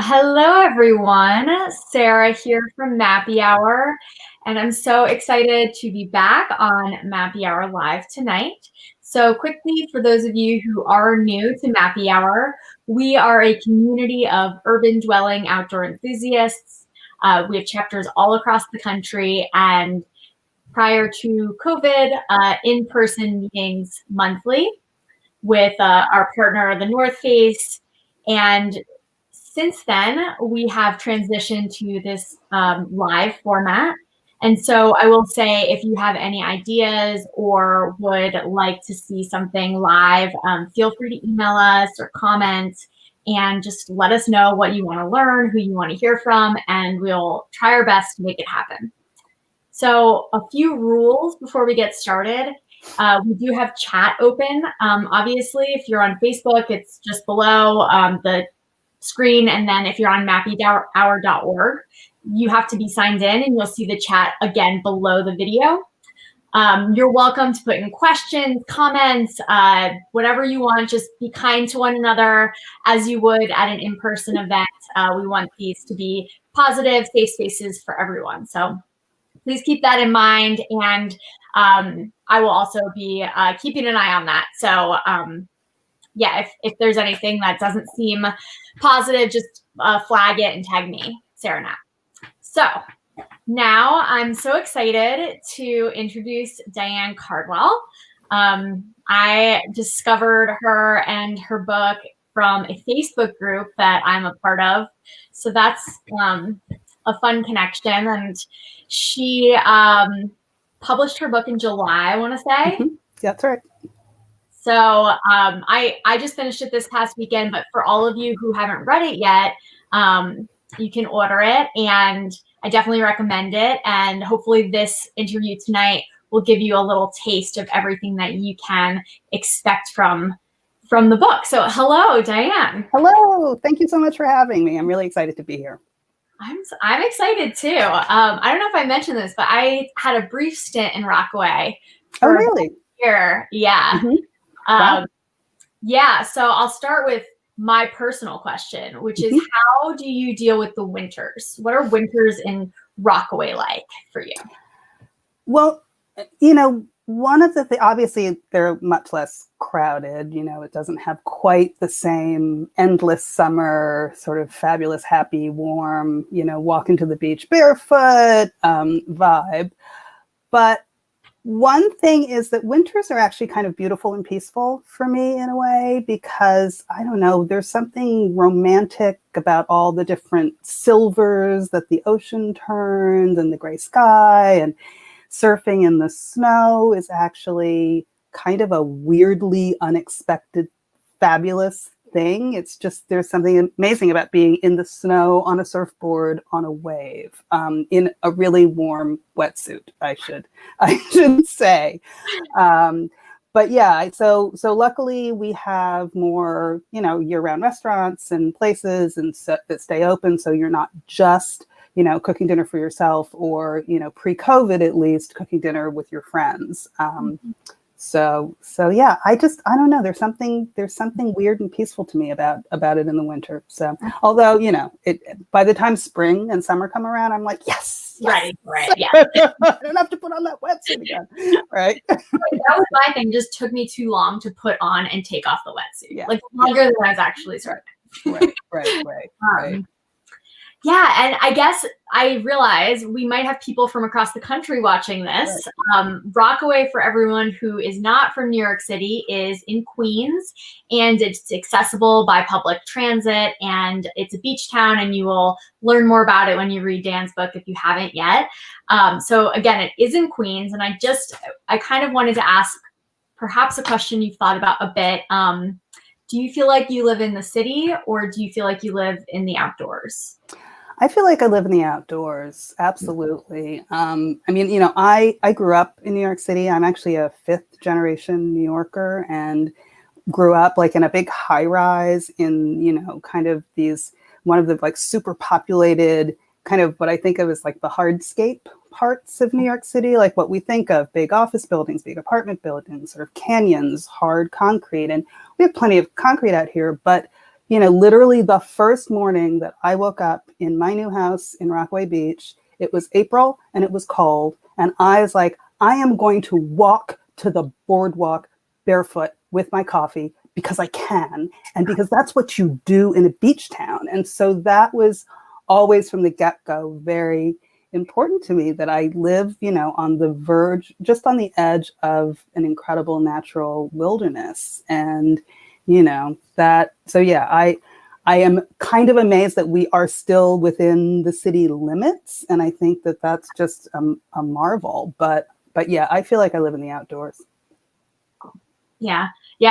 Hello, everyone. Sarah here from Mappy Hour, and I'm so excited to be back on Mappy Hour Live tonight. So quickly, for those of you who are new to Mappy Hour, we are a community of urban dwelling outdoor enthusiasts. We have chapters all across the country, and prior to COVID, in-person meetings monthly with our partner, the North Face, and since then, we have transitioned to this live format. And so I will say, if you have any ideas or would like to see something live, feel free to email us or comment and just let us know what you want to learn, who you want to hear from, and we'll try our best to make it happen. So a few rules before we get started. We do have chat open. Obviously, if you're on Facebook, it's just below the screen. And then if you're on mappyhour.org, you have to be signed in and you'll see the chat again below the video. You're welcome to put in questions, comments, whatever you want. Just be kind to one another as you would at an in-person event. We want these to be positive, safe spaces for everyone. So please keep that in mind. And I will also be keeping an eye on that. So yeah, if there's anything that doesn't seem positive, just flag it and tag me, Sarah Knapp. So now I'm so excited to introduce Diane Cardwell. I discovered her and her book from a Facebook group that I'm a part of. So that's a fun connection. And she published her book in July, I want to say. Mm-hmm. That's right. So I just finished it this past weekend, but for all of you who haven't read it yet, you can order it, and I definitely recommend it. And hopefully this interview tonight will give you a little taste of everything that you can expect from the book. So hello, Diane. Hello. Thank you so much for having me. I'm really excited to be here. I'm excited too. I don't know if I mentioned this, but I had a brief stint in Rockaway. Oh, really? Here, yeah. Mm-hmm. Wow. Yeah, so I'll start with my personal question, which is how do you deal with the winters? What are winters in Rockaway like for you? Well, one of the things, obviously they're much less crowded. It doesn't have quite the same endless summer, sort of fabulous, happy, warm, walking to the beach barefoot vibe. But one thing is that winters are actually kind of beautiful and peaceful for me in a way, because I don't know, there's something romantic about all the different silvers that the ocean turns and the gray sky, and surfing in the snow is actually kind of a weirdly unexpected, fabulous thing. It's just, there's something amazing about being in the snow on a surfboard on a wave, in a really warm wetsuit, I should say. But yeah, so luckily we have more, year-round restaurants and places and that stay open, so you're not just cooking dinner for yourself, or pre-COVID at least cooking dinner with your friends. So yeah, I don't know. There's something weird and peaceful to me about it in the winter. So although, by the time spring and summer come around, I'm like, yes. Right. Yeah. I don't have to put on that wetsuit again. Right. That was my thing. Just took me too long to put on and take off the wetsuit. Yeah. Like longer than I was actually starting. Right. Yeah, and I guess I realize we might have people from across the country watching this. Right. Rockaway, for everyone who is not from New York City, is in Queens, and it's accessible by public transit, and it's a beach town, and you will learn more about it when you read Dan's book if you haven't yet. So again, it is in Queens, and I kind of wanted to ask perhaps a question you've thought about a bit. Do you feel like you live in the city, or do you feel like you live in the outdoors? I feel like I live in the outdoors. Absolutely. I grew up in New York City. I'm actually a 5th generation New Yorker, and grew up like in a big high rise in, kind of one of the like super populated kind of what I think of as like the hardscape parts of New York City, like what we think of big office buildings, big apartment buildings, sort of canyons, hard concrete. And we have plenty of concrete out here, but literally the first morning that I woke up in my new house in Rockaway Beach, it was April and it was cold. And I was like, I am going to walk to the boardwalk barefoot with my coffee because I can. And because that's what you do in a beach town. And so that was always from the get-go very important to me, that I live, on the verge, just on the edge of an incredible natural wilderness. And, I am kind of amazed that we are still within the city limits. And I think that that's just a marvel. But yeah, I feel like I live in the outdoors. Yeah. Yeah.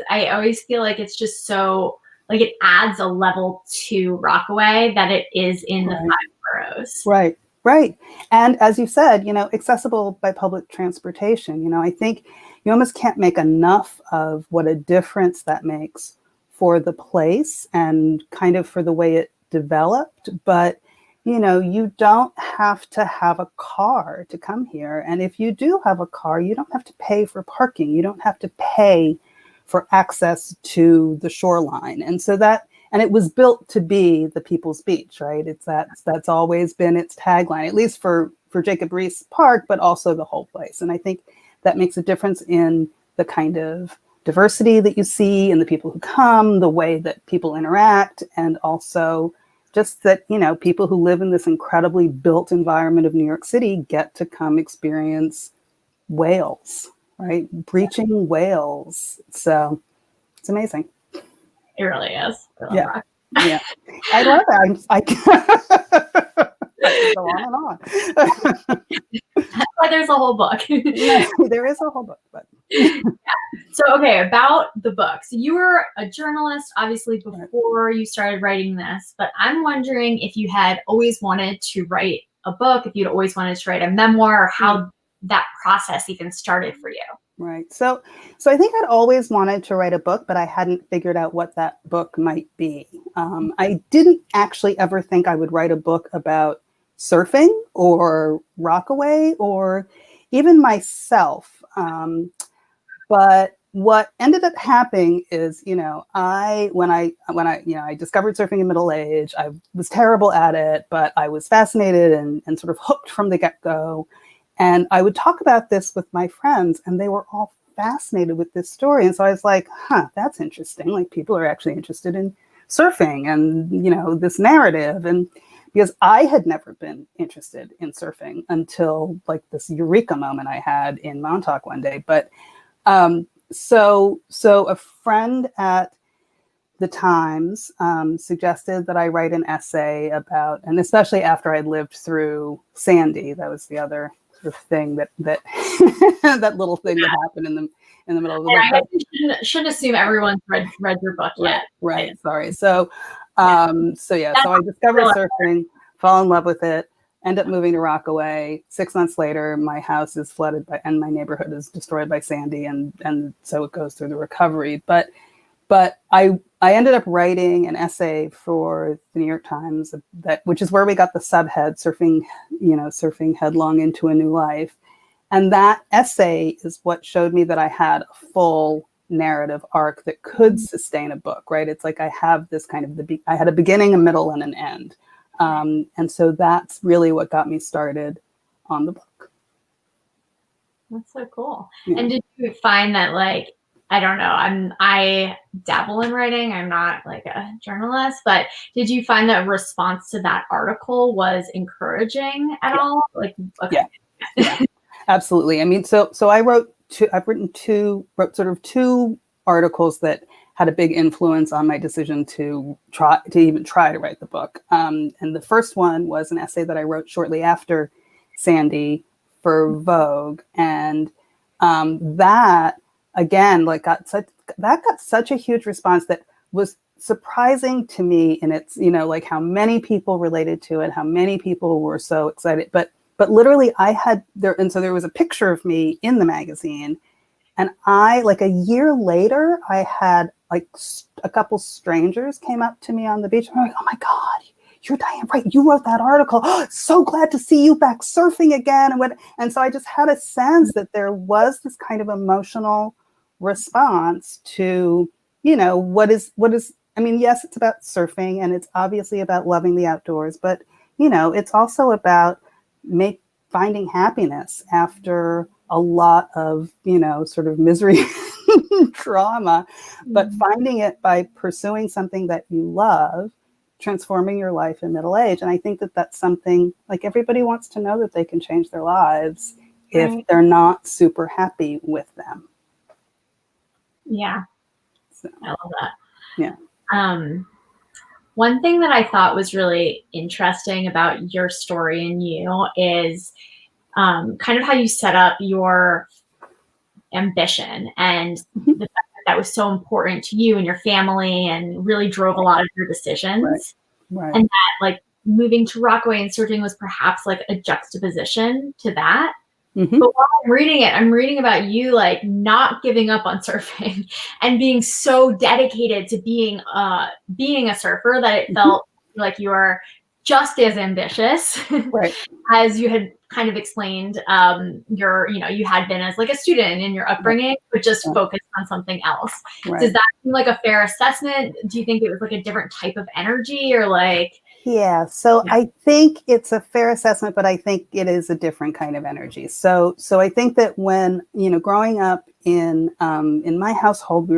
I always feel like it's just so, like, it adds a level to Rockaway that it is in the 5 boroughs. Right. Right. And as you said, accessible by public transportation. I think you almost can't make enough of what a difference that makes for the place and kind of for the way it developed. But, you don't have to have a car to come here. And if you do have a car, you don't have to pay for parking. You don't have to pay for access to the shoreline. And so and it was built to be the people's beach, right? That's always been its tagline, at least for Jacob Riis Park, but also the whole place. And I think that makes a difference in the kind of diversity that you see and the people who come, the way that people interact, and also just that, people who live in this incredibly built environment of New York City get to come experience whales, right? Breaching whales. So it's amazing. It really is. Yeah. I love that. I can go on and on. That's why there's a whole book. Yeah, there is a whole book. But. Yeah. So, okay, about the book. So you were a journalist, obviously, before you started writing this, but I'm wondering if you had always wanted to write a book, if you'd always wanted to write a memoir, or how that process even started for you. Right. So I think I'd always wanted to write a book, but I hadn't figured out what that book might be. I didn't actually ever think I would write a book about surfing or Rockaway or even myself. But what ended up happening is, when I discovered surfing in middle age, I was terrible at it, but I was fascinated and sort of hooked from the get-go. And I would talk about this with my friends, and they were all fascinated with this story. And so I was like, that's interesting. Like, people are actually interested in surfing and, this narrative. And because I had never been interested in surfing until like this eureka moment I had in Montauk one day. But so a friend at the Times suggested that I write an essay about, and especially after I'd lived through Sandy, that was the other sort of thing that that little thing that happened in the middle of the book. I shouldn't assume everyone's read your book yet. Right. Sorry. So I discovered surfing, fall in love with it, end up moving to Rockaway. 6 months later, my house is flooded and my neighborhood is destroyed by Sandy, and so it goes through the recovery. But I ended up writing an essay for the New York Times which is where we got the subhead surfing headlong into a new life. And that essay is what showed me that I had a full narrative arc that could sustain a book, right? It's like I have this kind of I had a beginning, a middle, and an end. And so that's really what got me started on the book. That's so cool. Yeah. And did you find that, like, I don't know, I dabble in writing, I'm not like a journalist, but did you find that response to that article was encouraging at all? Like, okay. Yeah, absolutely. I mean, so I've written two articles that had a big influence on my decision to even try to write the book. And the first one was an essay that I wrote shortly after Sandy for Vogue. And that, again, got such a huge response that was surprising to me in its, like how many people related to it, how many people were so excited. But literally there was a picture of me in the magazine. And like a year later, I had like a couple strangers came up to me on the beach. And I'm like, oh my God, you're Diane, right? You wrote that article. Oh, so glad to see you back surfing again. And so I just had a sense that there was this kind of emotional response to, what is I mean, yes, it's about surfing and it's obviously about loving the outdoors, but it's also about finding happiness after a lot of, sort of misery, trauma, but finding it by pursuing something that you love, transforming your life in middle age. And I think that that's something like everybody wants to know that they can change their lives if they're not super happy with them. Yeah. So, I love that. Yeah. One thing that I thought was really interesting about your story and you is kind of how you set up your ambition and the fact that was so important to you and your family and really drove a lot of your decisions. Right. And that like moving to Rockaway and surfing was perhaps like a juxtaposition to that. Mm-hmm. But while I'm reading it, I'm reading about you like not giving up on surfing and being so dedicated to being a surfer that it felt like you were just as ambitious as you had kind of explained you had been as like a student in your upbringing, but just focused on something else. Does that seem like a fair assessment? Do you think it was like a different type of energy or like? Yeah, so I think it's a fair assessment, but I think it is a different kind of energy. So I think that when, growing up in my household,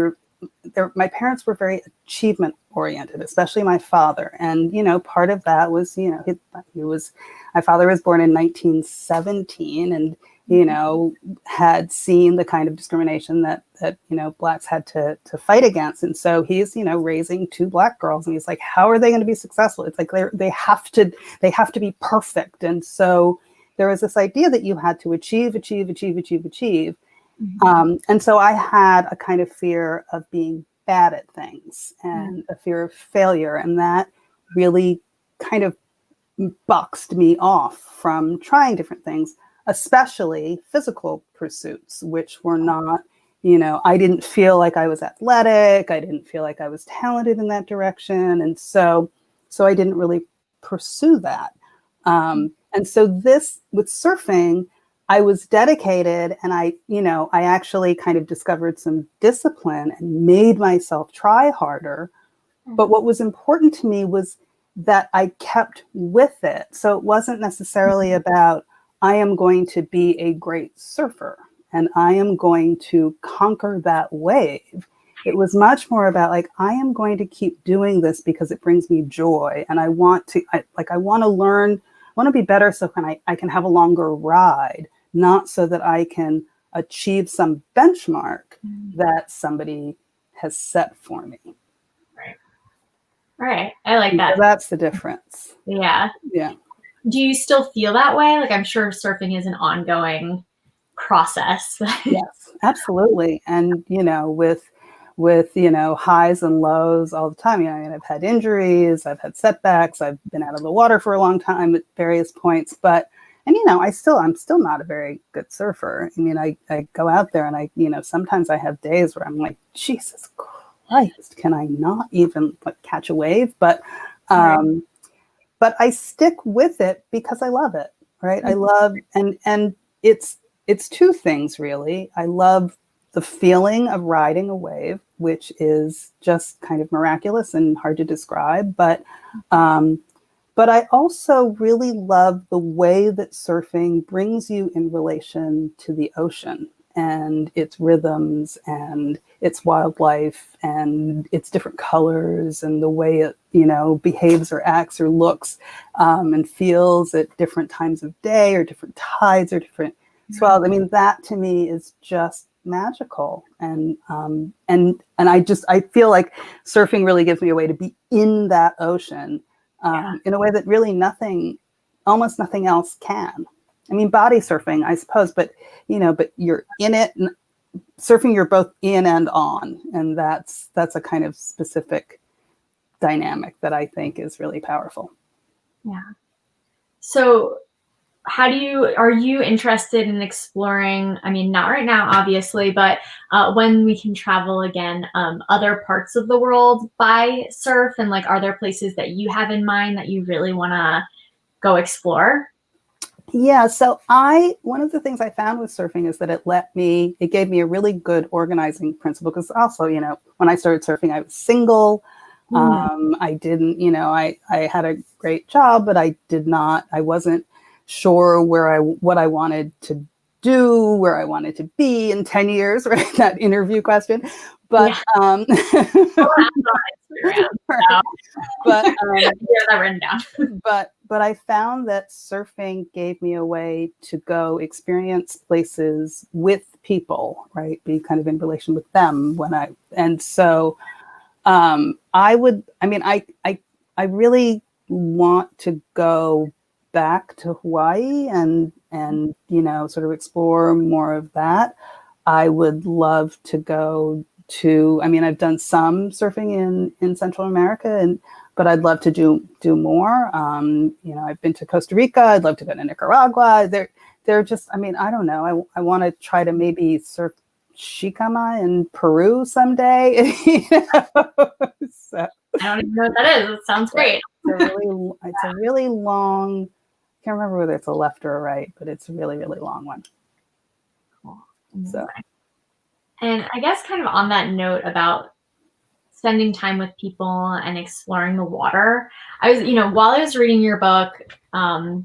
my parents were very achievement oriented, especially my father. And, part of that was, my father was born in 1917 and, had seen the kind of discrimination that Blacks had to fight against. And so he's, raising two Black girls and he's like, how are they going to be successful? It's like they have to be perfect. And so there was this idea that you had to achieve. And so I had a kind of fear of being bad at things and a fear of failure. And that really kind of boxed me off from trying different things, especially physical pursuits, which were not, I didn't feel like I was athletic. I didn't feel like I was talented in that direction. And so I didn't really pursue that. And so this with surfing, I was dedicated and I actually kind of discovered some discipline and made myself try harder. But what was important to me was that I kept with it. So it wasn't necessarily about, I am going to be a great surfer and I am going to conquer that wave. It was much more about like, I am going to keep doing this because it brings me joy. And I want to learn, I want to be better so I can have a longer ride, not so that I can achieve some benchmark that somebody has set for me. Right. I like that. So that's the difference. Yeah. Yeah. Do you still feel that way? Like I'm sure surfing is an ongoing process. Yes, absolutely. And, with highs and lows all the time. I've had injuries, I've had setbacks, I've been out of the water for a long time at various points, I'm still not a very good surfer. I go out there and sometimes I have days where I'm like, Jesus Christ, can I not even catch a wave? But I stick with it because I love it, right? I love, and it's two things really. I love the feeling of riding a wave, which is just kind of miraculous and hard to describe. But I also really love the way that surfing brings you in relation to the ocean and its rhythms and its wildlife and its different colors and the way it, behaves or acts or looks and feels at different times of day or different tides or different swells. That to me is just magical. And I feel like surfing really gives me a way to be in that ocean in a way that really almost nothing else can. Body surfing, I suppose, but you're in it. And surfing, you're both in and on, and that's a kind of specific dynamic that I think is really powerful. Yeah. So, are you interested in exploring? Not right now, obviously, but when we can travel again, other parts of the world by surf, and are there places that you have in mind that you really want to go explore? Yeah, so one of the things I found with surfing is that it gave me a really good organizing principle because also, when I started surfing, I was single. Mm. I didn't, I had a great job, but I wasn't sure what I wanted to do, where I wanted to be in 10 years, right? That interview question. But, Yeah. Oh, hands-on experience. right. But, Yeah, that written down. but I found that surfing gave me a way to go experience places with people, right? Be kind of in relation with them and so I really want to go back to Hawaii and sort of explore more of that. I would love to go to. I mean, I've done some surfing in Central America, but I'd love to do more. I've been to Costa Rica. I'd love to go to Nicaragua. They're just. I mean, I don't know. I want to try to maybe surf Shikama in Peru someday. So, I don't even know what that is. It sounds great. it's a really long. I can't remember whether it's a left or a right, but it's a really, really long one. Cool. So, and I guess kind of on that note about spending time with people and exploring the water, I was, while I was reading your book, I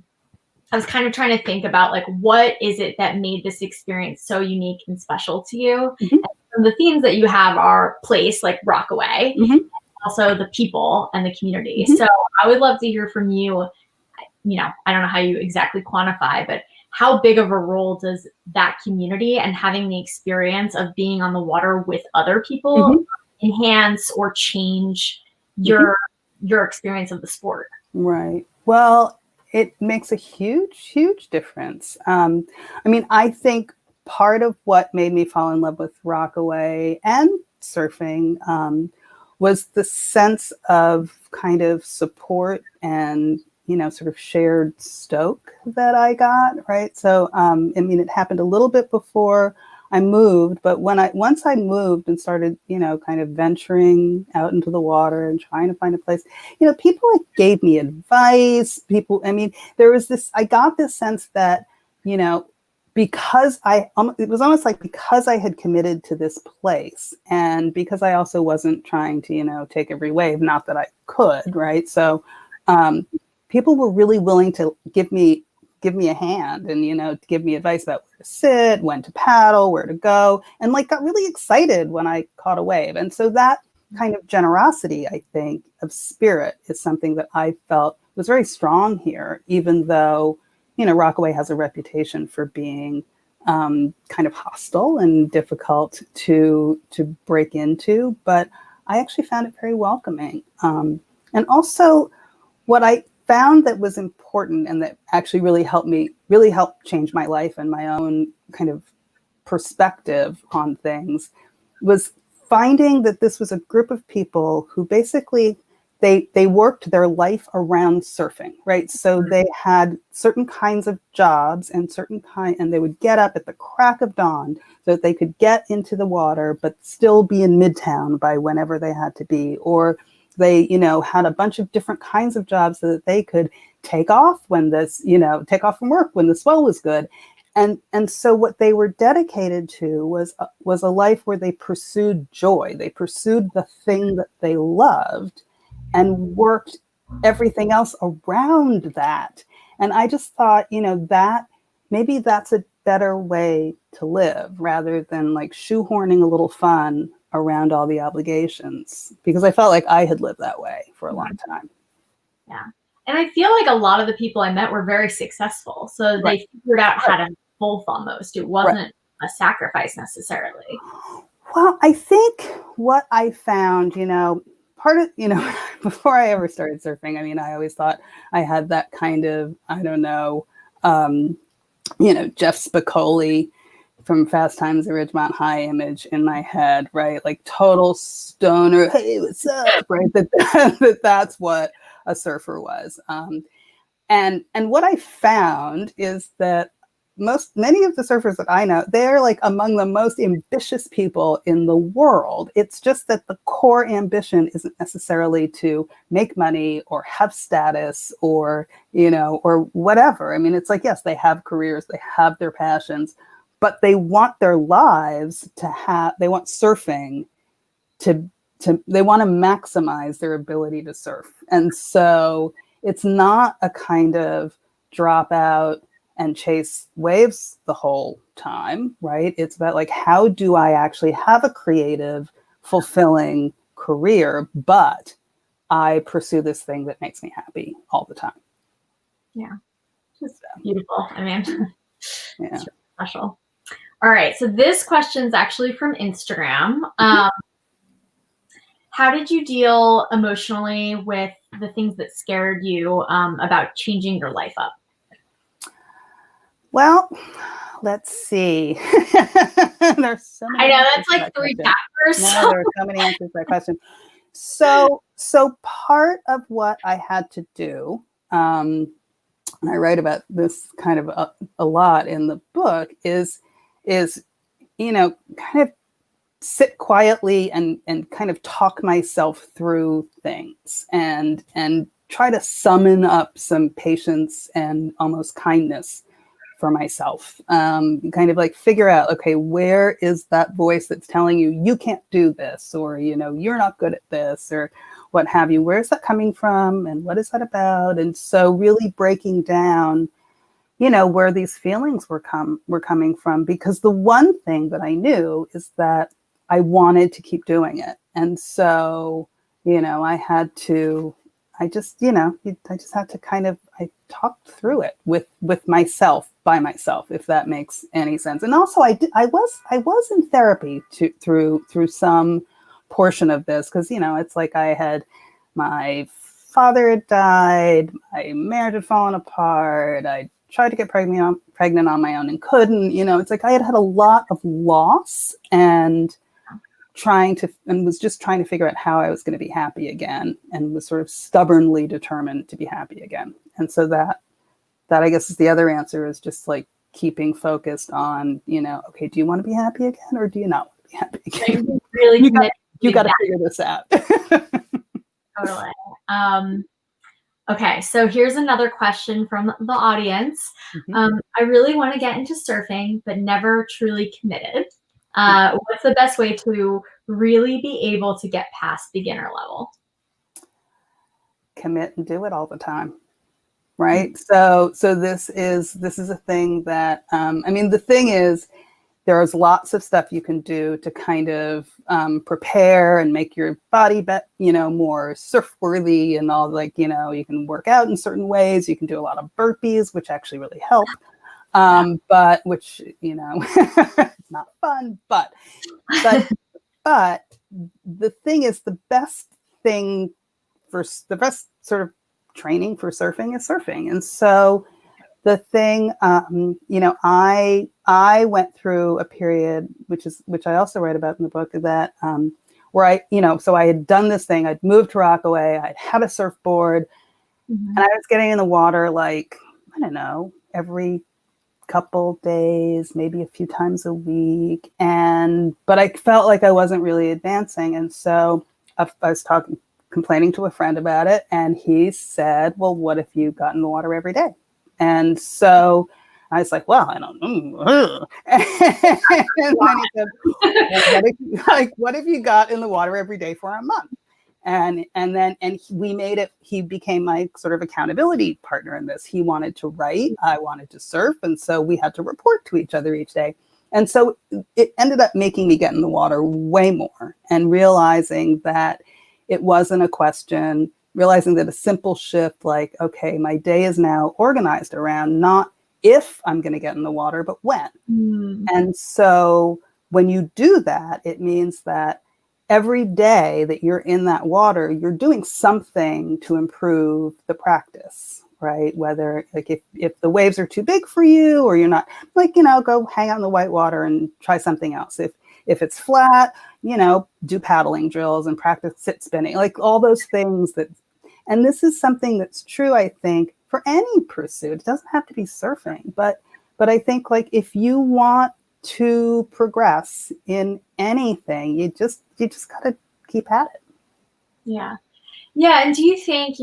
was kind of trying to think about like, what is it that made this experience so unique and special to you? mm-hmm. And the themes that you have are place, like Rockaway, Mm-hmm. also the people and the community. Mm-hmm. So I would love to hear from you. I don't know how you exactly quantify, but how big of a role does that community and having the experience of being on the water with other people mm-hmm. enhance or change your experience of the sport? Right. Well, it makes a huge, huge difference. I think part of what made me fall in love with Rockaway and surfing was the sense of kind of support and, sort of shared stoke that I got, right? So, it happened a little bit before I moved, but once I moved and started, kind of venturing out into the water and trying to find a place, people like gave me advice. I got this sense that, because it was almost like because I had committed to this place and because I also wasn't trying to, take every wave, not that I could, right? So, people were really willing to give me a hand and give me advice about where to sit, when to paddle, where to go, and like got really excited when I caught a wave. And so that kind of generosity, I think, of spirit is something that I felt was very strong here, even though Rockaway has a reputation for being kind of hostile and difficult to break into, but I actually found it very welcoming. And also what I found that was important and that actually really helped change my life and my own kind of perspective on things was finding that this was a group of people who basically they worked their life around surfing, right? So they had certain kinds of jobs and they would get up at the crack of dawn so that they could get into the water but still be in Midtown by whenever they had to be, or they, had a bunch of different kinds of jobs so that they could take off from work when the swell was good. And so what they were dedicated to was a life where they pursued joy. They pursued the thing that they loved and worked everything else around that. And I just thought, that maybe that's a better way to live rather than like shoehorning a little fun around all the obligations, because I felt like I had lived that way for a long time. Yeah. And I feel like a lot of the people I met were very successful. So they figured out how to both almost. It wasn't a sacrifice necessarily. Well, I think what I found, part of, before I ever started surfing, I always thought I had that kind of, I don't know, Jeff Spicoli from Fast Times at Ridgemont High image in my head, right? Like total stoner, hey, what's up, right? That's what a surfer was. And what I found is that many of the surfers that I know, they're like among the most ambitious people in the world. It's just that the core ambition isn't necessarily to make money or have status or, or whatever. It's like, yes, they have careers, they have their passions, but they want their lives they want surfing to they want to maximize their ability to surf. And so it's not a kind of drop out and chase waves the whole time, right? It's about like, how do I actually have a creative, fulfilling career, but I pursue this thing that makes me happy all the time. Yeah, just beautiful. I mean, yeah, it's really special. All right, so this question's actually from Instagram. How did you deal emotionally with the things that scared you about changing your life up? Well, let's see. There's so many. I know that's like 3 chapters. No, there are so many answers to that question. So part of what I had to do, and I write about this kind of a lot in the book, is kind of sit quietly and kind of talk myself through things and try to summon up some patience and almost kindness for myself. Kind of like figure out, okay, where is that voice that's telling you, you can't do this, or, you're not good at this, or what have you. Where's that coming from? And what is that about? And so really breaking down, where these feelings were coming from, because the one thing that I knew is that I wanted to keep doing it. And so, I just had to kind of, I talked through it with myself, by myself, if that makes any sense. And also I was in therapy through some portion of this, because, it's like my father had died, my marriage had fallen apart, I tried to get pregnant on my own and couldn't, it's like I had a lot of loss and was just trying to figure out how I was going to be happy again, and was sort of stubbornly determined to be happy again. And so that I guess is the other answer, is just like keeping focused on, okay, do you want to be happy again, or do you not want to be happy again? Really, you got to figure this out. Totally. Okay, so here's another question from the audience. I really want to get into surfing, but never truly committed. What's the best way to really be able to get past beginner level? Commit and do it all the time. Right. So this is a thing that, the thing is, there's lots of stuff you can do to kind of prepare and make your body, more surf worthy and all, like, you can work out in certain ways. You can do a lot of burpees, which actually really help. But which, it's not fun, but the thing is, the best sort of training for surfing is surfing. And so the thing, I went through a period, which I also write about in the book, that where so I had done this thing, I'd moved to Rockaway, I'd had a surfboard, and I was getting in the water, like, I don't know, every couple days, maybe a few times a week. But I felt like I wasn't really advancing. And so I was complaining to a friend about it. And he said, well, what if you got in the water every day? And so I was like, well, I don't know. And then he said, well, what if you got in the water every day for a month? And we made it, he became my sort of accountability partner in this. He wanted to write, I wanted to surf. And so we had to report to each other each day. And so it ended up making me get in the water way more, and realizing that it wasn't a question, realizing that a simple shift, like, okay, my day is now organized around not if I'm going to get in the water, but when. And so when you do that, it means that every day that you're in that water, you're doing something to improve the practice, right? Whether, like, if the waves are too big for you, or you're not, like, go hang out in the white water and try something else. If it's flat, do paddling drills and practice sit spinning, like all those things and this is something that's true, I think, for any pursuit. It doesn't have to be surfing, but I think, like, if you want to progress in anything, you just got to keep at it. Yeah. And do you think,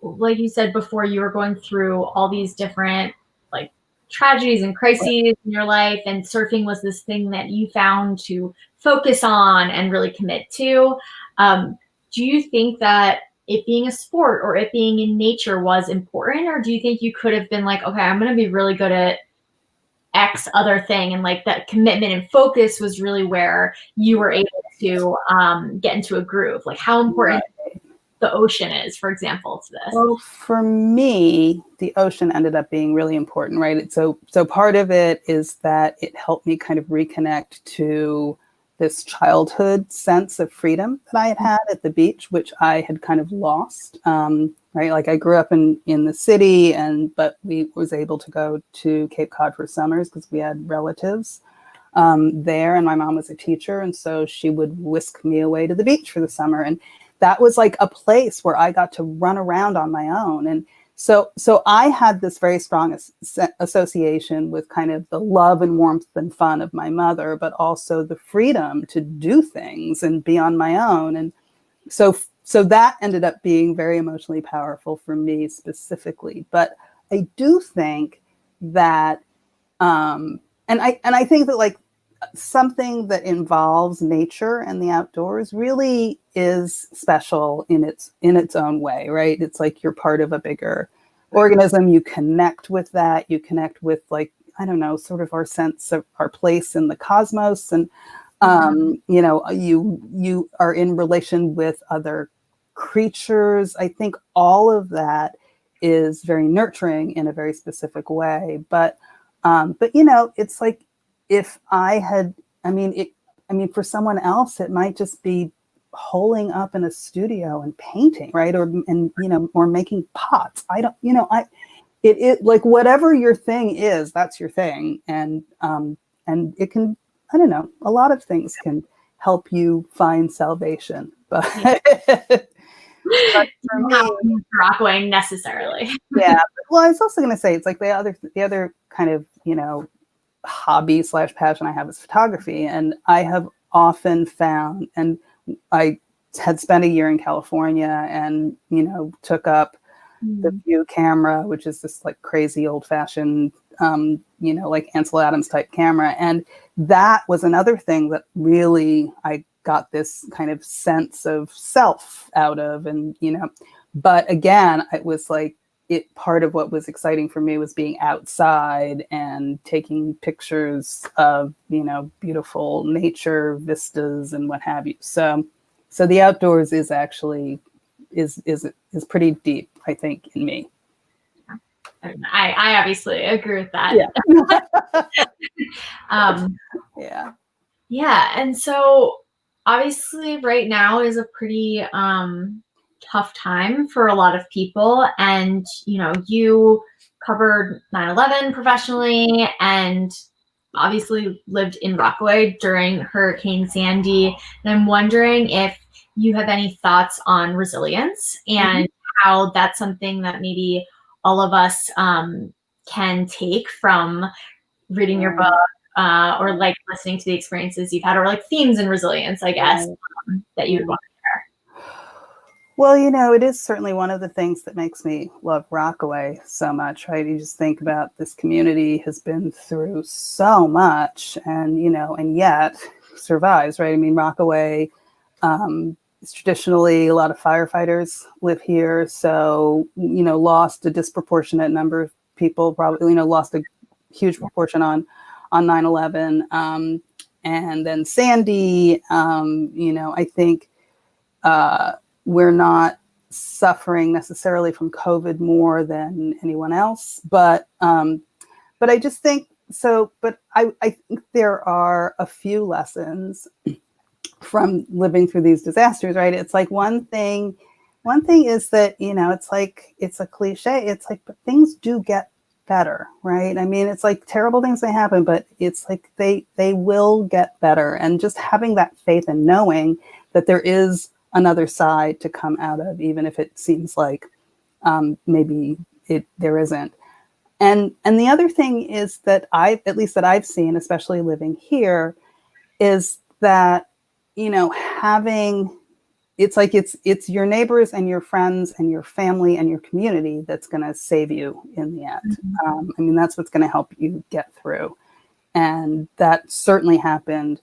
like you said before, you were going through all these different, like, tragedies and crises in your life, and surfing was this thing that you found to focus on and really commit to. Do you think that it being a sport or it being in nature was important? Or do you think you could have been like, okay, I'm going to be really good at X other thing, and like that commitment and focus was really where you were able to get into a groove? Like how important the ocean is, for example, to this? Well, for me, the ocean ended up being really important, right? So part of it is that it helped me kind of reconnect to this childhood sense of freedom that I had at the beach, which I had kind of lost. Right, like I grew up in the city, but we was able to go to Cape Cod for summers because we had relatives there, and my mom was a teacher, and so she would whisk me away to the beach for the summer, and that was like a place where I got to run around on my own. And so I had this very strong association with kind of the love and warmth and fun of my mother, but also the freedom to do things and be on my own. And so that ended up being very emotionally powerful for me specifically. But I do think that, and I think that like something that involves nature and the outdoors really is special in its own way, right? It's like you're part of a bigger organism. You connect with that. You connect with, like, I don't know, sort of our sense of our place in the cosmos, and you know, you are in relation with other creatures. I think all of that is very nurturing in a very specific way. But you know, it's like, if I had, I mean, for someone else, it might just be holing up in a studio and painting, right? Or making pots. I don't, you know, it like whatever your thing is, that's your thing, and it can, I don't know, a lot of things can help you find salvation, but. But for me, Rockaway necessarily. Yeah. Well, I was also going to say, it's like the other kind of, you know, hobby / passion I have is photography. And I have often found, and I had spent a year in California and, you know, took up the View camera, which is this like crazy old fashioned, you know, like Ansel Adams type camera. And that was another thing that really I got this kind of sense of self out of. And, you know, but again, it was like, part of what was exciting for me was being outside and taking pictures of, you know, beautiful nature vistas and what have you. So the outdoors is actually is pretty deep, I think, in me. I obviously agree with that. Yeah. Yeah. And so obviously right now is a pretty tough time for a lot of people. And, you know, you covered 9/11 professionally and obviously lived in Rockaway during Hurricane Sandy. And I'm wondering if you have any thoughts on resilience and how that's something that maybe all of us can take from reading your book or like listening to the experiences you've had, or like themes in resilience, I guess, that you would want to share. Well, you know, it is certainly one of the things that makes me love Rockaway so much, right? You just think about this community has been through so much, and, you know, and yet survives, right? I mean, Rockaway is traditionally, a lot of firefighters live here. So, you know, lost a disproportionate number of people, probably, you know, lost a huge proportion on 9/11. And then Sandy, you know, I think, we're not suffering necessarily from COVID more than anyone else, but I just think so. But I think there are a few lessons from living through these disasters, right? It's like one thing is that, you know, it's like, it's a cliche. It's like, but things do get better, right? I mean, it's like terrible things may happen, but it's like they will get better. And just having that faith and knowing that there is another side to come out of, even if it seems like maybe there isn't. And the other thing is that I've seen, especially living here, is that, you know, it's like it's your neighbors and your friends and your family and your community that's going to save you in the end. I mean, that's what's going to help you get through. And that certainly happened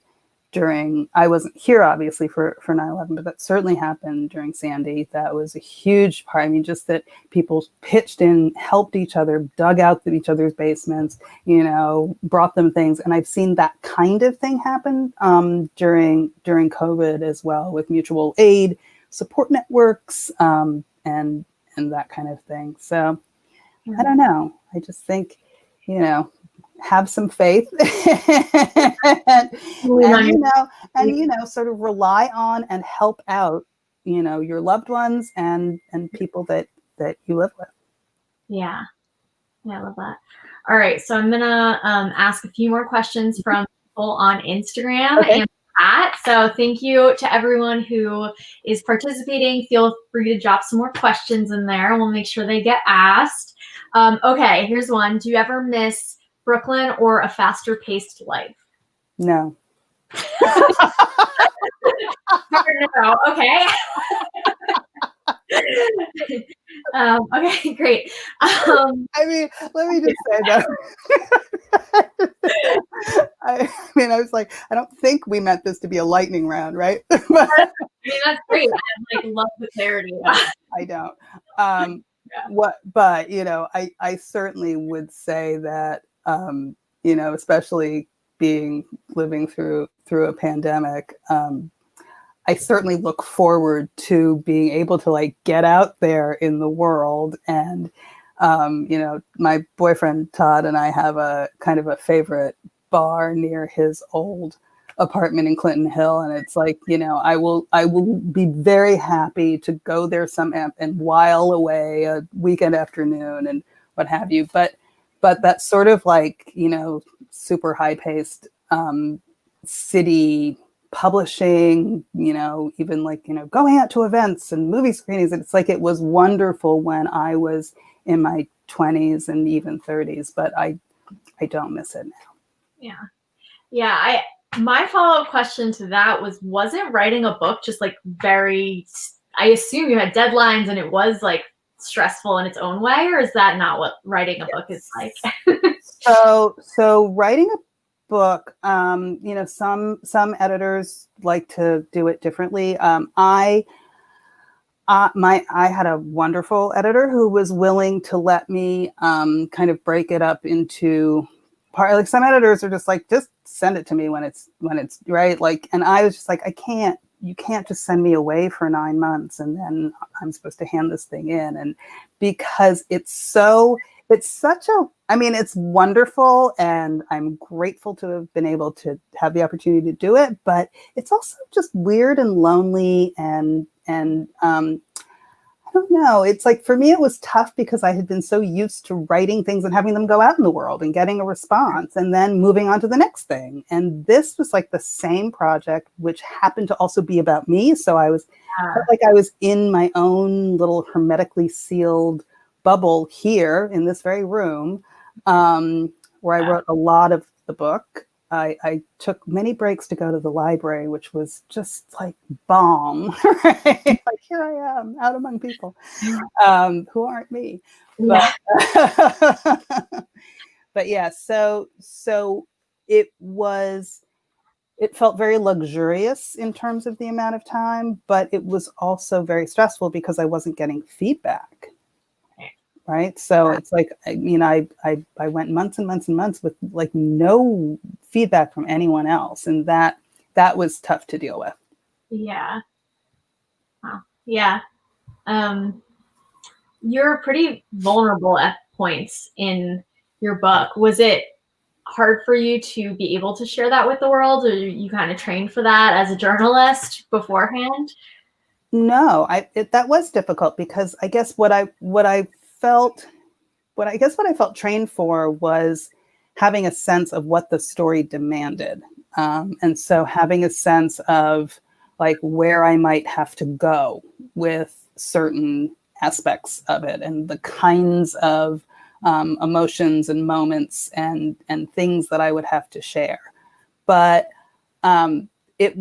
I wasn't here obviously for 9/11, but that certainly happened during Sandy. That was a huge part. I mean, just that people pitched in, helped each other, dug out each other's basements, brought them things. And I've seen that kind of thing happen during COVID as well, with mutual aid, support networks, and that kind of thing. So I don't know. I just think, have some faith and sort of rely on and help out, your loved ones and people that you live with. Yeah. I love that. All right. So I'm going to ask a few more questions from people on Instagram and chat. So thank you to everyone who is participating. Feel free to drop some more questions in there. We'll make sure they get asked. Okay. Here's one. Do you ever miss Brooklyn or a faster paced life? No. No. Okay. Okay, great. I mean, let me just say that. I was like, I don't think we meant this to be a lightning round, right? That's great. I love the clarity. I don't. But I certainly would say that, especially living through a pandemic, I certainly look forward to being able to get out there in the world. And, my boyfriend, Todd, and I have a kind of a favorite bar near his old apartment in Clinton Hill. And it's I will be very happy to go there and while away a weekend afternoon and what have you. But that sort of super high paced, city publishing, even going out to events and movie screenings. It's it was wonderful when I was in my 20s and even 30s, but I don't miss it now. Yeah. My follow-up question to that wasn't writing a book just very, I assume you had deadlines and it was stressful in its own way, or is that not what writing a book is like? So writing a book, some editors like to do it differently. I had a wonderful editor who was willing to let me kind of break it up into part. Some editors are just just send it to me when it's right. And I was just you can't just send me away for 9 months and then I'm supposed to hand this thing in. And because it's wonderful and I'm grateful to have been able to have the opportunity to do it, but it's also just weird and lonely and I don't know. It's for me, it was tough because I had been so used to writing things and having them go out in the world and getting a response and then moving on to the next thing. And this was the same project, which happened to also be about me. So I felt like I was in my own little hermetically sealed bubble here in this very room, where I wrote a lot of the book. I took many breaks to go to the library, which was just balm, right? Here I am out among people who aren't me. But, but yeah, so it felt very luxurious in terms of the amount of time, but it was also very stressful because I wasn't getting feedback. Right. So it's I went months and months and months with no feedback from anyone else. And that was tough to deal with. Yeah. Wow. Yeah. You're pretty vulnerable at points in your book. Was it hard for you to be able to share that with the world, or you kind of trained for that as a journalist beforehand? No, that was difficult because I guess what I felt trained for was having a sense of what the story demanded. And so having a sense of where I might have to go with certain aspects of it and the kinds of emotions and moments and things that I would have to share. But some of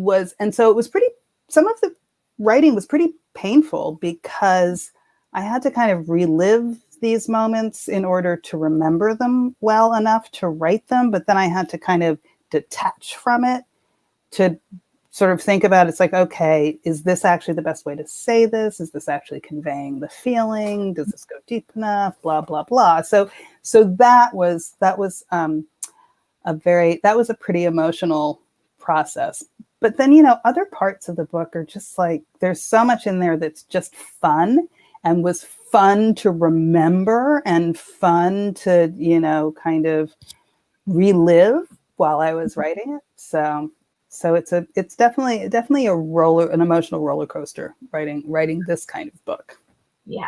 the writing was pretty painful because I had to kind of relive these moments in order to remember them well enough to write them. But then I had to kind of detach from it to sort of think about, it's like, okay, is this actually the best way to say this? Is this actually conveying the feeling? Does this go deep enough? Blah, blah, blah. So that was a pretty emotional process. But then, other parts of the book are just like, there's so much in there that's just fun and was fun to remember and fun to, kind of relive while I was writing it. So it's definitely an emotional roller coaster writing this kind of book. Yeah.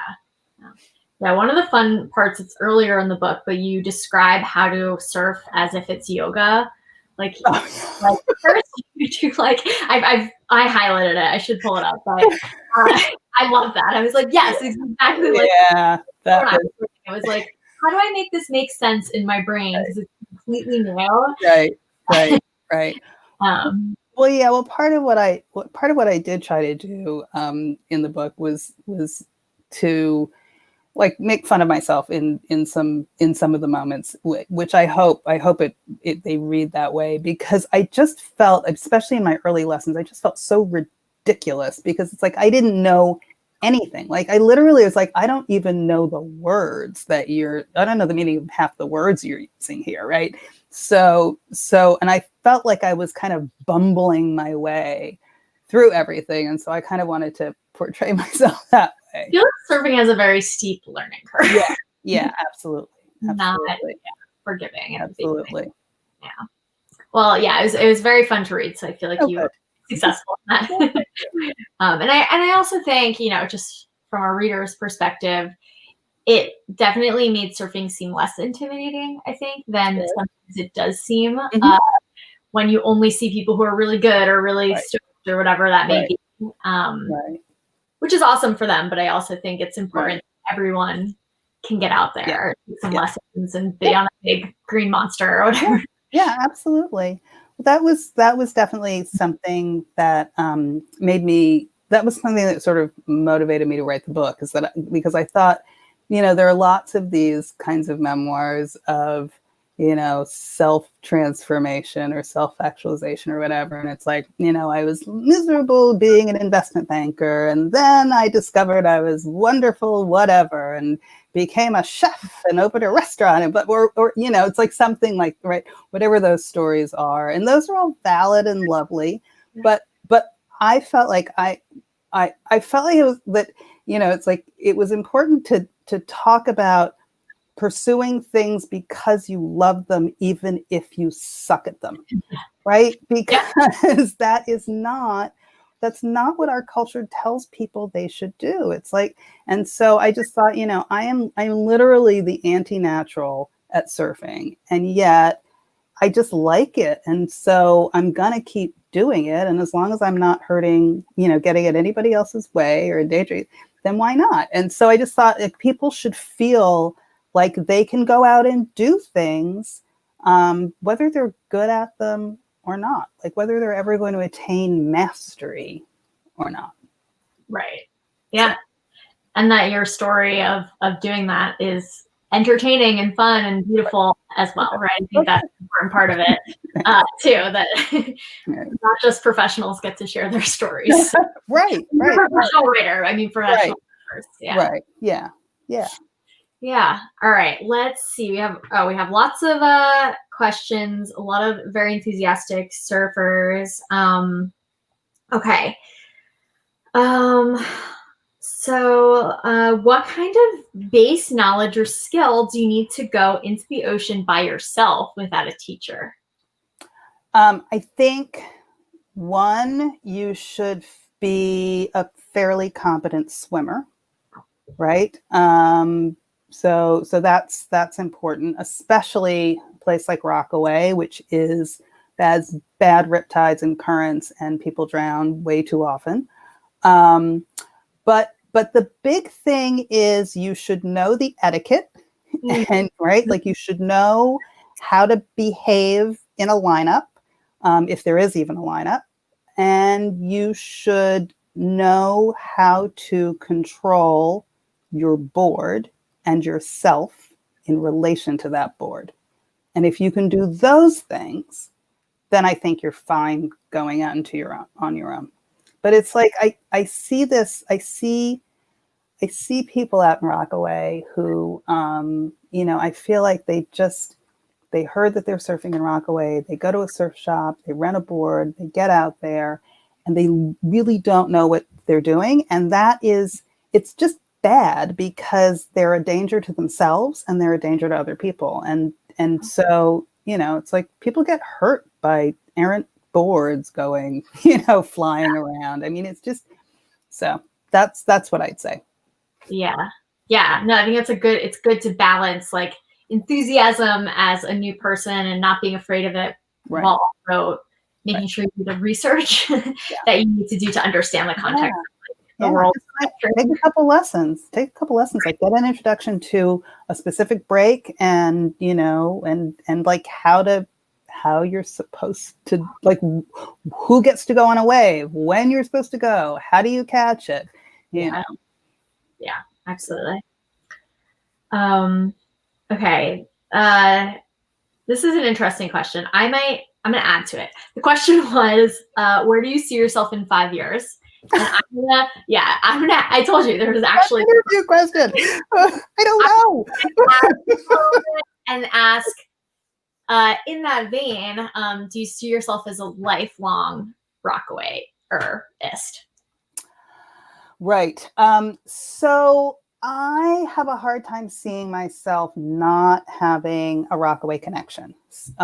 One of the fun parts, it's earlier in the book, but you describe how to surf as if it's yoga. Like first you do I highlighted it. I should pull it up, but I love that. I was like, yes, exactly. Yeah, it was like, how do I make this make sense in my brain? Because it's completely new. Right. Well, part of what I did try to do in the book was to like make fun of myself in some of the moments, which I hope they read that way, because I just felt, especially in my early lessons, I just felt so ridiculous, because it's like I didn't know anything. Like I literally was like, I don't even know the words I don't know the meaning of half the words you're using here, right? So and I felt like I was kind of bumbling my way through everything, and so I kind of wanted to portray myself that way. I feel like surfing has a very steep learning curve. Yeah, absolutely. Not forgiving. Absolutely. Yeah. Well, yeah, it was very fun to read. So I feel like you were successful in that. And I also think, just from a reader's perspective, it definitely made surfing seem less intimidating, I think, than sometimes it does seem when you only see people who are really good or really stoked or whatever that may be. Which is awesome for them, but I also think it's important that everyone can get out there, take some lessons, and be on a big green monster or whatever. Yeah, absolutely. That was definitely something that that was something that sort of motivated me to write the book, because I thought, there are lots of these kinds of memoirs of, self-transformation or self-actualization or whatever. And it's like, I was miserable being an investment banker, and then I discovered I was wonderful, whatever, and became a chef and opened a restaurant. Or it's like something like, whatever those stories are. And those are all valid and lovely. But I felt like I felt like it was that, it's like, it was important to talk about pursuing things because you love them, even if you suck at them, right? Because that's not what our culture tells people they should do. It's like, and so I just thought, I'm literally the anti-natural at surfing, and yet I just like it. And so I'm gonna keep doing it. And as long as I'm not hurting, getting at anybody else's way or endangering, then why not? And so I just thought, like, people should feel like they can go out and do things, whether they're good at them or not, like whether they're ever going to attain mastery or not. Right. Yeah. So. And that your story of doing that is entertaining and fun and beautiful as well, right? I think that's an important part of it, too, that not just professionals get to share their stories. Right. Professional writer. I mean, professional writers. Yeah. Right. Yeah. Yeah. All right. Let's see. We have lots of questions. A lot of very enthusiastic surfers. Okay. So what kind of base knowledge or skill do you need to go into the ocean by yourself without a teacher? I think one, you should be a fairly competent swimmer, right? So that's important, especially a place like Rockaway, which has bad riptides and currents, and people drown way too often. But the big thing is you should know the etiquette, and like you should know how to behave in a lineup, if there is even a lineup, and you should know how to control your board and yourself in relation to that board. And if you can do those things, then I think you're fine going out into on your own. But it's like I see this. I see people out in Rockaway who, I feel like they heard that they're surfing in Rockaway. They go to a surf shop, they rent a board, they get out there, and they really don't know what they're doing. And it's just bad because they're a danger to themselves and they're a danger to other people. And so, it's like people get hurt by errant boards going, flying around. I mean, it's just, so that's what I'd say. Yeah. No, I think it's good to balance like enthusiasm as a new person and not being afraid of it, right. while also making sure you do the research that you need to do to understand the context of the world. Take a couple lessons, like get an introduction to a specific break and, and like how you're supposed to, like, who gets to go on a wave, when you're supposed to go, how do you catch it? You know? Yeah, absolutely. Okay. This is an interesting question. I'm going to add to it. The question was, where do you see yourself in 5 years? And I told you there was actually a question. I don't know. And ask, in that vein, do you see yourself as a lifelong Rockaway-ist? Right. So I have a hard time seeing myself not having a Rockaway connection. So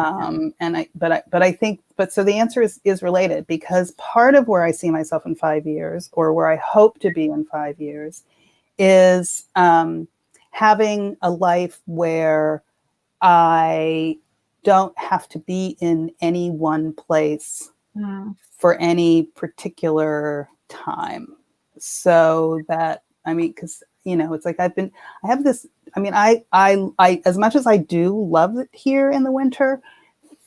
the answer is related, because part of where I see myself in 5 years, or where I hope to be in 5 years, is having a life where I don't have to be in any one place for any particular time. So that, because it's like I have this, I as much as I do love it here in the winter,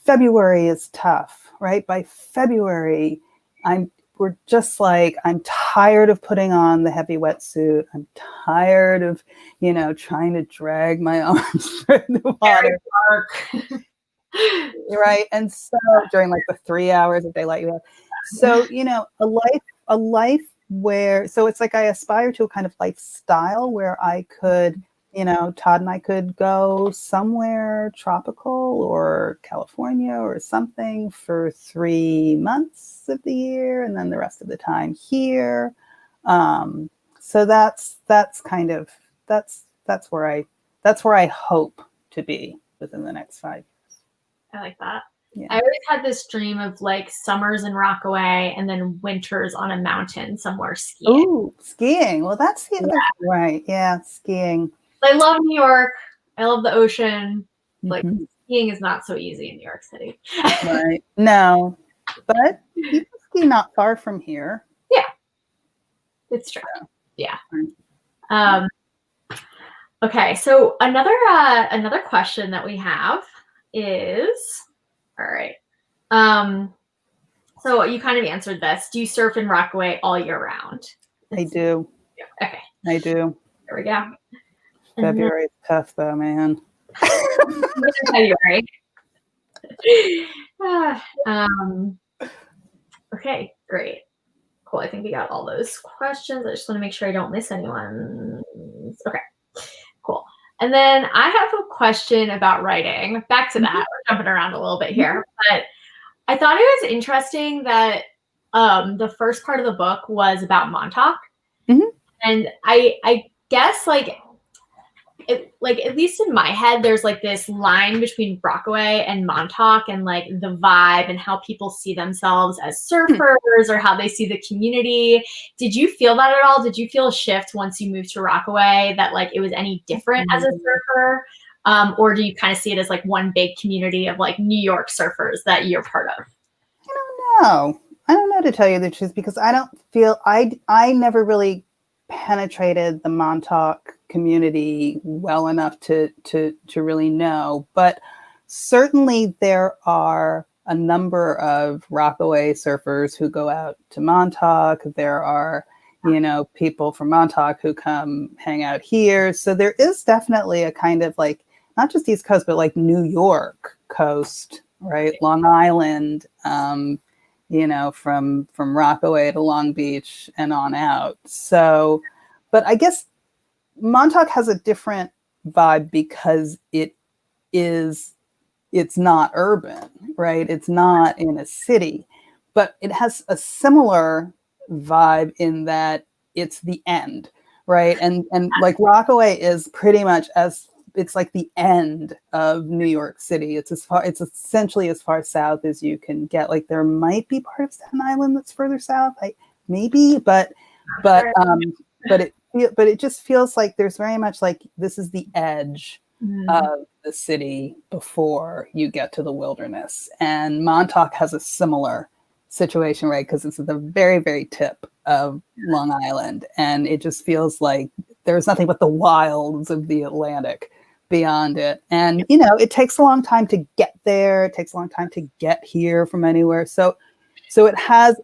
February is tough, right? By February, we're just like, I'm tired of putting on the heavy wetsuit. I'm tired of, trying to drag my arms through the water. Right. And so during like the 3 hours of daylight you have. So, a life where, so it's like I aspire to a kind of lifestyle where I could, Todd and I could go somewhere tropical or California or something for 3 months of the year, and then the rest of the time here. So that's where I hope to be within the next 5 years. I like that. Yeah. I always had this dream of like summers in Rockaway and then winters on a mountain somewhere skiing. Ooh, skiing. Well, that's the other, right. Yeah, skiing. I love New York. I love the ocean. Like skiing is not so easy in New York City. Right. No, but you can ski not far from here. Yeah, it's true. Yeah. Okay, so another question that we have is, all right. So you kind of answered this. Do you surf in Rockaway all year round? I do. Okay. I do. There we go. February is tough though, man. February. Okay, great. Cool. I think we got all those questions. I just want to make sure I don't miss anyone. Okay, cool. And then I have a question about writing. Back to that. We're jumping around a little bit here, but I thought it was interesting that the first part of the book was about Montauk. And I guess at least in my head, there's like this line between Rockaway and Montauk and like the vibe and how people see themselves as surfers or how they see the community. Did you feel that at all? Did you feel a shift once you moved to Rockaway that like it was any different as a surfer? Or do you kind of see it as like one big community of like New York surfers that you're part of? I don't know to tell you the truth, because I don't feel, I never really penetrated the Montauk community well enough to really know, but certainly there are a number of Rockaway surfers who go out to Montauk. There are, people from Montauk who come hang out here. So there is definitely a kind of like, not just East Coast, but like New York coast, right? Long Island, from Rockaway to Long Beach and on out. So, but I guess Montauk has a different vibe because it's not urban, right? It's not in a city, but it has a similar vibe in that it's the end, right? And like Rockaway is pretty much it's like the end of New York City. It's essentially as far south as you can get. Like there might be part of Staten Island that's further south, maybe, but it just feels like there's very much like this is the edge of the city before you get to the wilderness. And Montauk has a similar situation, right? Because it's at the very, very tip of Long Island. And it just feels like there's nothing but the wilds of the Atlantic beyond it. And, it takes a long time to get there. It takes a long time to get here from anywhere. So it has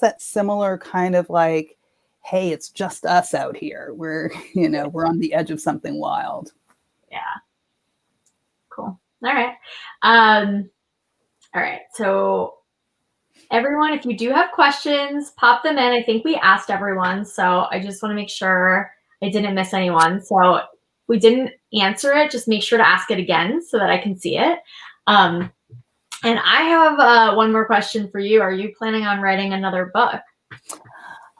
that similar kind of like, hey, it's just us out here. We're on the edge of something wild. Yeah. Cool. All right. All right. So everyone, if you do have questions, pop them in. I think we asked everyone. So I just want to make sure I didn't miss anyone. So if we didn't answer it, just make sure to ask it again so that I can see it. And I have one more question for you. Are you planning on writing another book?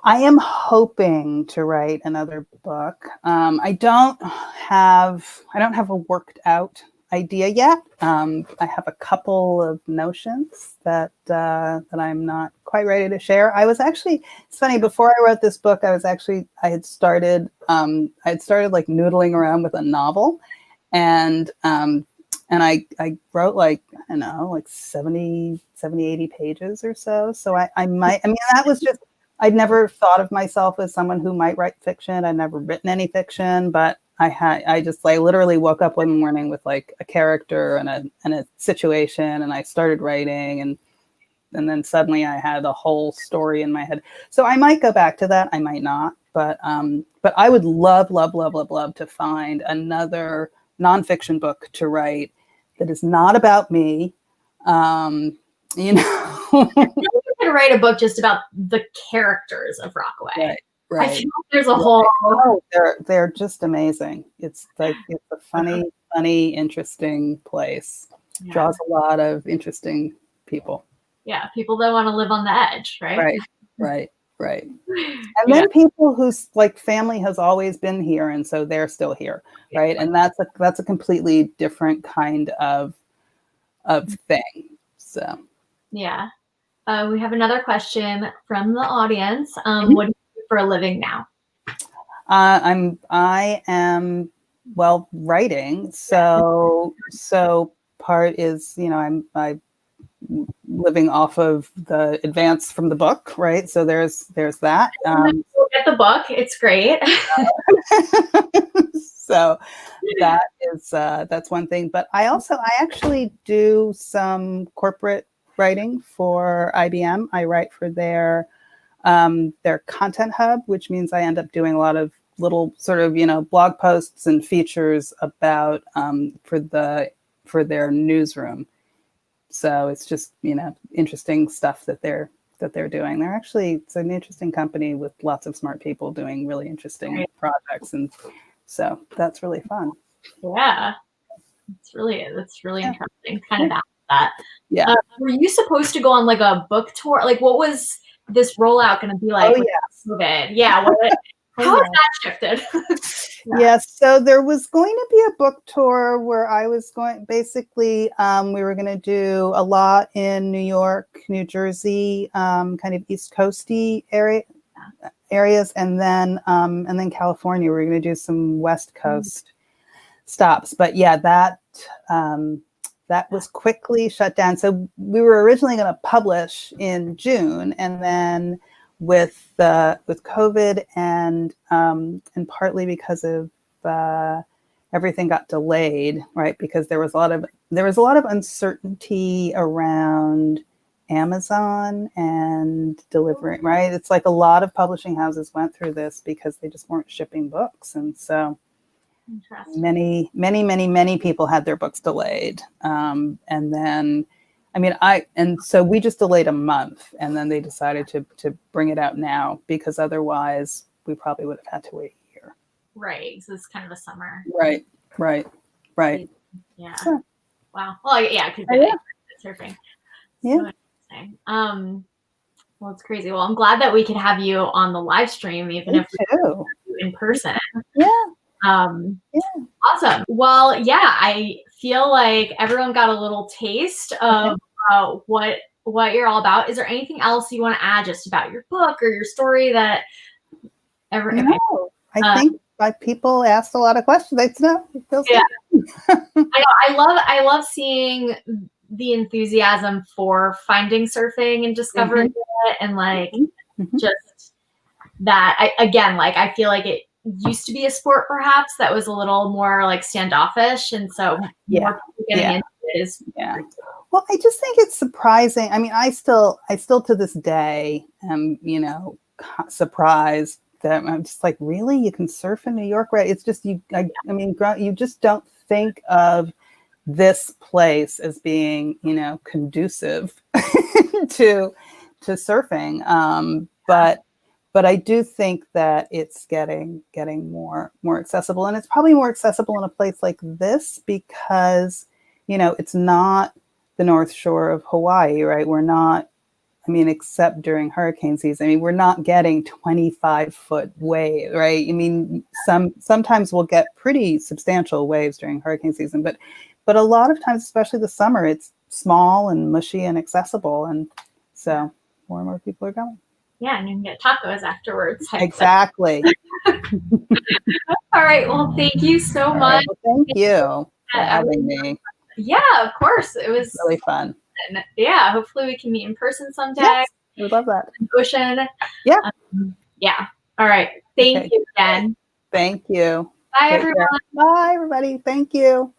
I am hoping to write another book. I don't have a worked out idea yet. I have a couple of notions that I'm not quite ready to share. It's funny, before I wrote this book, I had started like noodling around with a novel, and I wrote like 70, 80 pages or so. So that was just, I'd never thought of myself as someone who might write fiction. I'd never written any fiction, but I just like literally woke up one morning with like a character and a situation, and I started writing, and then suddenly I had a whole story in my head. So I might go back to that. I might not, but I would love to find another nonfiction book to write that is not about me. You could write a book just about the characters of Rockaway. Right. I feel like there's a whole. Oh, they're just amazing. It's a funny, interesting place. Yeah. Draws a lot of interesting people. Yeah, people that want to live on the edge, right? Right. And then people whose like family has always been here, and so they're still here, right? And that's a completely different kind of thing. So. Yeah. We have another question from the audience. What do you do for a living now? I am writing. So part is, I'm living off of the advance from the book, right? So there's that. We'll get the book. It's great. So that's one thing. But I actually do some corporate writing for IBM. I write for their content hub, which means I end up doing a lot of little sort of, blog posts and features about for their newsroom. So it's just, interesting stuff that they're doing. It's an interesting company with lots of smart people doing really interesting projects. And so that's really fun. Yeah. That's really interesting. Kind of that. Yeah. Were you supposed to go on like a book tour? Like what was this rollout going to be like? Oh, yes. COVID? Yeah. How has that shifted? Yes. So there was going to be a book tour where I was going, basically, we were going to do a lot in New York, New Jersey, kind of East Coasty areas. And then California, we were going to do some West Coast stops. But yeah, that was quickly shut down. So we were originally going to publish in June, and then with COVID and partly because of everything got delayed, right? Because there was a lot of uncertainty around Amazon and delivering, right? It's like a lot of publishing houses went through this because they just weren't shipping books, and so many people had their books delayed, and then I mean, and so we just delayed a month, and then they decided to bring it out now, because otherwise we probably would have had to wait a year. Right. So it's kind of a summer. Right. Yeah. So, Wow. Well, yeah, because surfing. Yeah. So interesting. Well, it's crazy. Well, I'm glad that we could have you on the live stream, even if we can't have you in person. Yeah. Awesome. Well, yeah, I feel like everyone got a little taste of what you're all about. Is there anything else you want to add just about your book or your story that No, I think people asked a lot of questions. It feels good. I love seeing the enthusiasm for finding surfing and discovering it, and like just that. I feel like it used to be a sport perhaps that was a little more like standoffish, and so more people getting into it is Well, I just think it's surprising. I mean, I still to this day am, surprised that I'm just like, really, you can surf in New York, right? It's just you just don't think of this place as being, conducive to surfing. But I do think that it's getting more accessible, and it's probably more accessible in a place like this because, it's not the North Shore of Hawaii, right? We're not, except during hurricane season, we're not getting 25-foot waves, right? Sometimes we'll get pretty substantial waves during hurricane season, but a lot of times, especially the summer, it's small and mushy and accessible. And so more and more people are going. Yeah, and you can get tacos afterwards. Exactly. All right. Well, thank you so much. Well, thank you for having me. Yeah, of course. It was really fun. Yeah, hopefully we can meet in person someday. Yes, I would love that. In the ocean. Yeah. Yeah. All right. Thank you again. Thank you. Bye, everyone. Bye, everybody. Thank you.